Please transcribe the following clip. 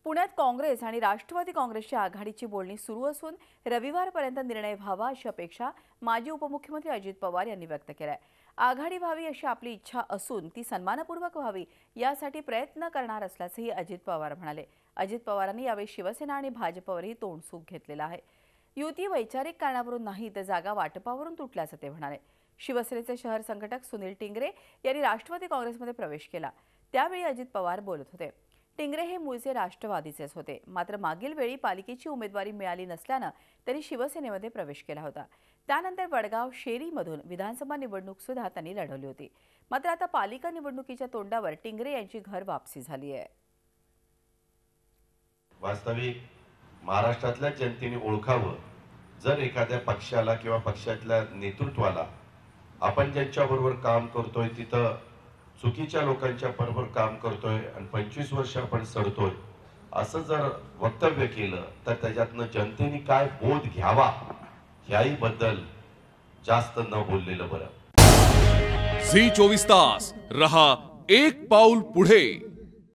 पुण्यात काँग्रेस आणि राष्ट्रवादी काँग्रेसची आघाडीची बोलणी सुरू असून रविवारपर्यंत निर्णय व्हावा अशी अपेक्षा माजी उपमुख्यमंत्री अजित पवार यांनी व्यक्त केली आहे। आघाडी व्हावी अशी आपली इच्छा असून ती सन्मानपूर्वक व्हावी यासाठी प्रयत्न करणार असल्याचंही अजित पवार म्हणाले। अजित पवारांनी यावेळी शिवसेना आणि भाजपवरही तोंडसूक घेतलेलं आहे। युती वैचारिक कारणावरून नाही तर जागा वाटपावरून तुटल्याचं ते म्हणाले। शिवसेनेचे शहर संघटक सुनील टिंगरे यांनी राष्ट्रवादी काँग्रेसमध्ये प्रवेश केला, त्यावेळी अजित पवार बोलत होते। टिंगरे हे मूळचे राष्ट्रवादीचेच होते, मात्र मागील वेळी पालिकेची उमेदवारी मिळाली नसल्याने त्यांनी शिवसेनेमध्ये प्रवेश केला होता। त्यानंतर वडगाव शेरीमधून विधानसभा निवडणूक सुद्धा त्यांनी लढवली होती, मात्र आता पालिका निवडणुकीच्या तोंडावर टिंगरे यांची घर वापसी झाली आहे। वास्तविक महाराष्ट्रातल्या जनतेने ओळखावं, जर एखाद्या पक्षाला किंवा पक्षातल्या नेतृत्वाला आपण ज्यांच्याबरोबर काम करतोय तिथं चुकीच्या लोकांच्या बरोबर काम करतोय आणि 25 वर्ष आपण सडतोय असं जर वक्तव्य केलं तर त्याच्यातनं जनतेने काय बोध घ्यावा याही बद्दल जास्त न बोललेलं बरं। झी 24 तास रहा एक पाऊल पुढे।